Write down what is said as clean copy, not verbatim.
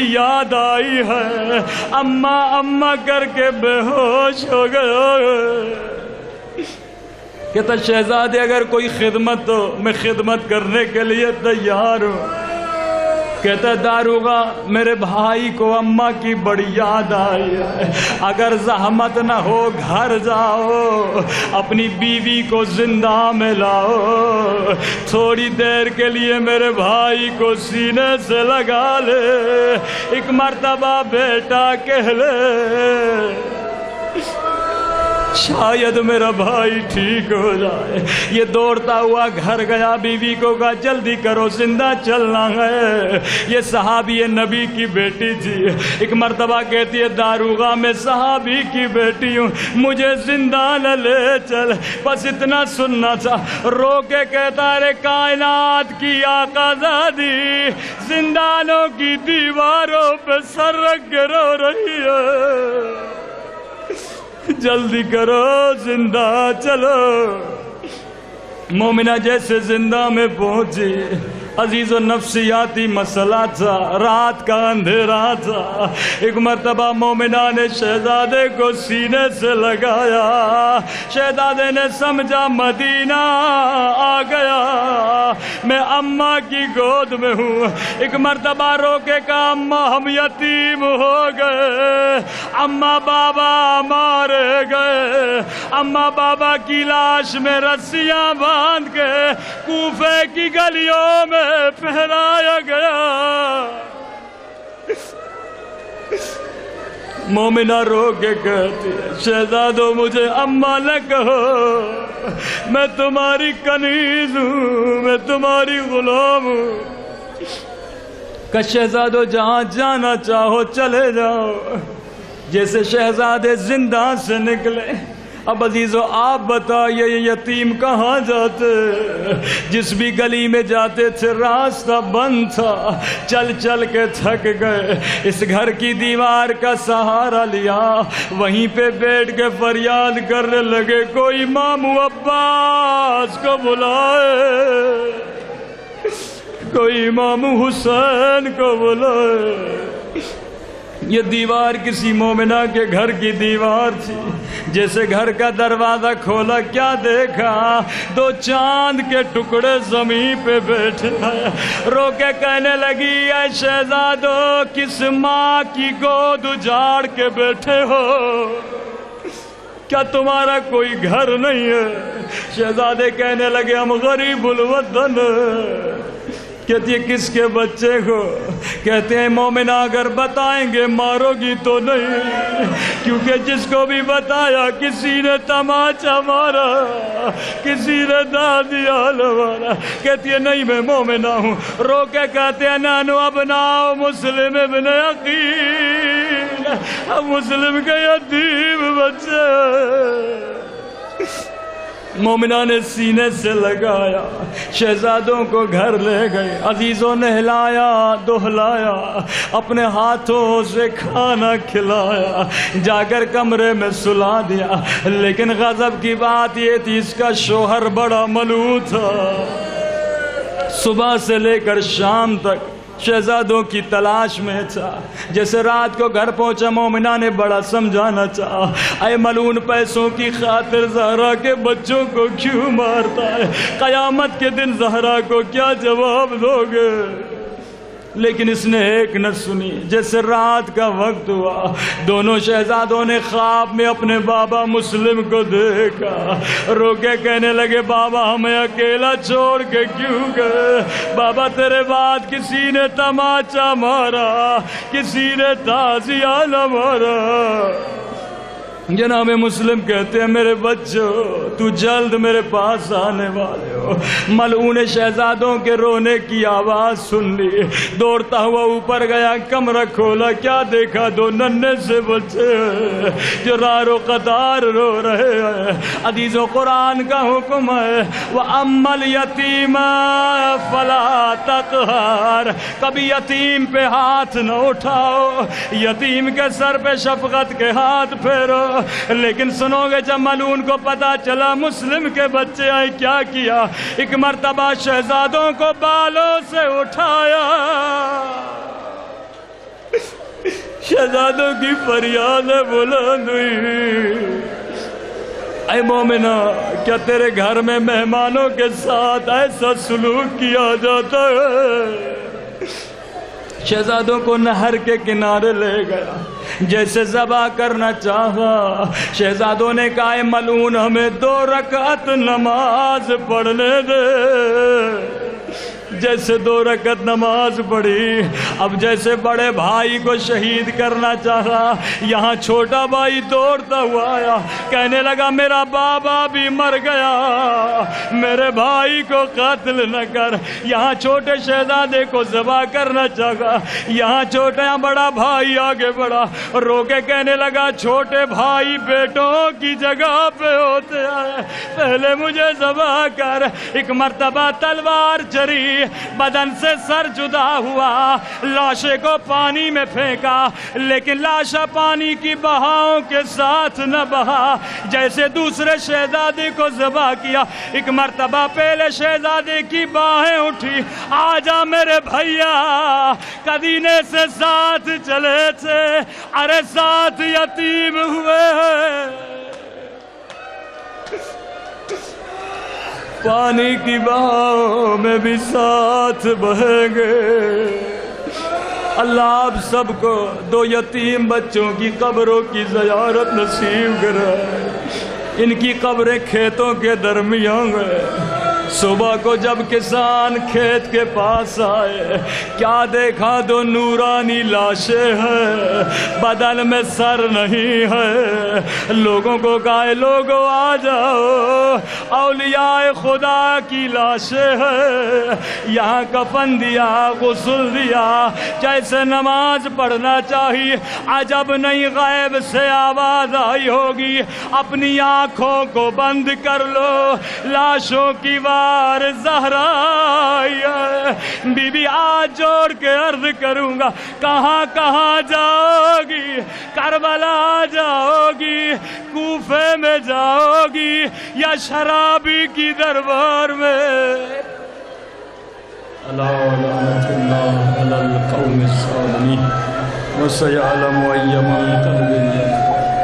یاد آئی ہے، اماں اماں کر کے بے ہوش ہو گیا۔ کہتا شہزادے اگر کوئی خدمت ہو میں خدمت کرنے کے لیے تیار ہوں۔ کہتا داروغہ میرے بھائی کو اماں کی بڑی یاد آئی ہے، اگر زحمت نہ ہو گھر جاؤ، اپنی بیوی کو زندہ میں لاؤ، تھوڑی دیر کے لیے میرے بھائی کو سینے سے لگا لے، ایک مرتبہ بیٹا کہہ لے، شاید میرا بھائی ٹھیک ہو جائے۔ یہ دوڑتا ہوا گھر گیا، بیوی کو کہا جلدی کرو زندہ چلنا ہے۔ یہ صحابی نبی کی بیٹی تھی، ایک مرتبہ کہتی ہے داروغہ میں صحابی کی بیٹی ہوں، مجھے زندہ نہ لے چل، بس اتنا سننا تھا۔ رو کے کہتا ہے کائنات کی آقا زادی زندانوں کی دیواروں پہ سر رکھ کے رو رہی ہے، جلدی کرو زندہ چلو۔ مومنہ جیسے زندہ میں پہنچی، عزیز و نفسیاتی مسئلہ تھا، رات کا اندھیرا تھا۔ ایک مرتبہ مومنہ نے شہزادے کو سینے سے لگایا، شہزادے نے سمجھا مدینہ آ گیا، میں اماں کی گود میں ہوں۔ ایک مرتبہ رو کے کہا اماں ہم یتیم ہو گئے، اماں بابا مارے گئے، اماں بابا کی لاش میں رسیاں باندھ کے کوفے کی گلیوں میں پھیلایا گیا۔ مومنہ رو کے کہتی ہے شہزادو مجھے اماں نہ کہو، میں تمہاری کنیز ہوں، میں تمہاری غلام ہوں۔ کہ شہزادو جہاں جانا چاہو چلے جاؤ۔ جیسے شہزادے زندہ سے نکلے، اب عزیزو آپ بتائیے یہ یتیم کہاں جاتے؟ جس بھی گلی میں جاتے تھے راستہ بند تھا، چل چل کے تھک گئے، اس گھر کی دیوار کا سہارا لیا، وہیں پہ بیٹھ کے فریاد کرنے لگے کوئی ماموں عباس کو بلائے، کوئی ماموں حسین کو بلائے۔ یہ دیوار کسی مومنہ کے گھر کی دیوار تھی۔ جیسے گھر کا دروازہ کھولا کیا دیکھا؟ دو چاند کے ٹکڑے زمین پہ بیٹھے ہیں۔ رو کے کہنے لگی اے شہزادو کس ماں کی گود اجاڑ کے بیٹھے ہو؟ کیا تمہارا کوئی گھر نہیں ہے؟ شہزادے کہنے لگے ہم غریب الوطن۔ کہتی ہے کس کے بچے کو؟ کہتے ہیں مومنہ اگر بتائیں گے مارو گی تو نہیں، کیونکہ جس کو بھی بتایا کسی نے تماچا مارا، کسی نے دادیال مارا۔ کہتی ہے نہیں میں مومنہ ہوں۔ رو کے کہتے ہیں نانو ابناؤ مسلم ابن عقیل، ہم مسلم کے یتیم بچے۔ مومنہ نے سینے سے لگایا، شہزادوں کو گھر لے گئے، عزیزوں نے نہلایا دہلایا، اپنے ہاتھوں سے کھانا کھلایا، جا کر کمرے میں سلا دیا۔ لیکن غضب کی بات یہ تھی اس کا شوہر بڑا ملوع تھا، صبح سے لے کر شام تک شہزادوں کی تلاش میں تھا۔ جیسے رات کو گھر پہنچا مومنہ نے بڑا سمجھانا چاہا اے ملعون پیسوں کی خاطر زہرا کے بچوں کو کیوں مارتا ہے؟ قیامت کے دن زہرا کو کیا جواب دو گے؟ لیکن اس نے ایک نہ سنی۔ جیسے رات کا وقت ہوا دونوں شہزادوں نے خواب میں اپنے بابا مسلم کو دیکھا، رو کے کہنے لگے بابا ہمیں اکیلا چھوڑ کے کیوں گئے؟ بابا تیرے بعد کسی نے تماچا مارا، کسی نے تازیہ نہ مارا۔ جناب مسلم کہتے ہیں میرے بچوں تو جلد میرے پاس آنے والے ہو۔ ملعون شہزادوں کے رونے کی آواز سن لی، دوڑتا ہوا اوپر گیا، کمرہ کھولا، کیا دیکھا؟ دو ننھے سے بچے جو رار و قطار رو رہے ہیں۔ عزیزو قرآن کا حکم ہے وَأَمَّا الْيَتِيمَ فَلَا تَقْهَرْ، کبھی یتیم پہ ہاتھ نہ اٹھاؤ، یتیم کے سر پہ شفقت کے ہاتھ پھیرو۔ لیکن سنو گے جب ملعون کو پتا چلا مسلم کے بچے آئے کیا کیا؟ ایک مرتبہ شہزادوں کو بالوں سے اٹھایا، شہزادوں کی فریادیں بلند ہوئی، اے مومنہ کیا تیرے گھر میں مہمانوں کے ساتھ ایسا سلوک کیا جاتا ہے؟ شہزادوں کو نہر کے کنارے لے گیا، جیسے ذبح کرنا چاہا، شہزادوں نے کہا اے ملعون ہمیں 2 رکعت نماز پڑھنے دے۔ جیسے 2 رکعت نماز پڑھی، اب جیسے بڑے بھائی کو شہید کرنا چاہا، یہاں چھوٹا بھائی دوڑتا ہوا آیا، کہنے لگا میرا بابا بھی مر گیا، میرے بھائی کو قتل نہ کر۔ یہاں چھوٹے شہزادے کو ذبح کرنا چاہا، یہاں چھوٹا بڑا بھائی آگے بڑھا، رو کے کہنے لگا چھوٹے بھائی بیٹوں کی جگہ پہ ہوتے ہیں، پہلے مجھے ذبح کر۔ ایک مرتبہ تلوار چری، بدن سے سر جدا ہوا، لاشے کو پانی میں پھینکا، لیکن لاشا پانی کی بہاؤں کے ساتھ نہ بہا۔ جیسے دوسرے شہزادے کو ذبح کیا، ایک مرتبہ پہلے شہزادے کی باہیں اٹھی، آجا میرے بھیا، قدینے سے ساتھ چلے تھے، ارے ساتھ یتیم ہوئے ہیں، پانی کی بہاؤں میں بھی ساتھ بہیں گے۔ اللہ آپ سب کو 2 یتیم بچوں کی قبروں کی زیارت نصیب کرائے۔ ان کی قبریں کھیتوں کے درمیان ہے۔ صبح کو جب کسان کھیت کے پاس آئے، کیا دیکھا 2 نورانی لاشیں ہیں، بدن میں سر نہیں ہے۔ لوگوں کو کہا لوگوں آ جاؤ، اولیاء خدا کی لاشیں ہیں۔ یہاں کفن دیا، غسل دیا، جیسے نماز پڑھنا چاہیے۔ عجب نہیں غیب سے آواز آئی ہوگی، اپنی آنکھوں کو بند کر لو، لاشوں کی زہرا بی بی آج جوڑ کے عرض کروں گا، کہاں کہاں جاؤ گی؟ کربلا جاؤ گی، کوفے میں جاؤ گی، یا شرابی کی دربار میں؟ اللہ لعنت علی القوم الظالمین وسيعلم أي منقلب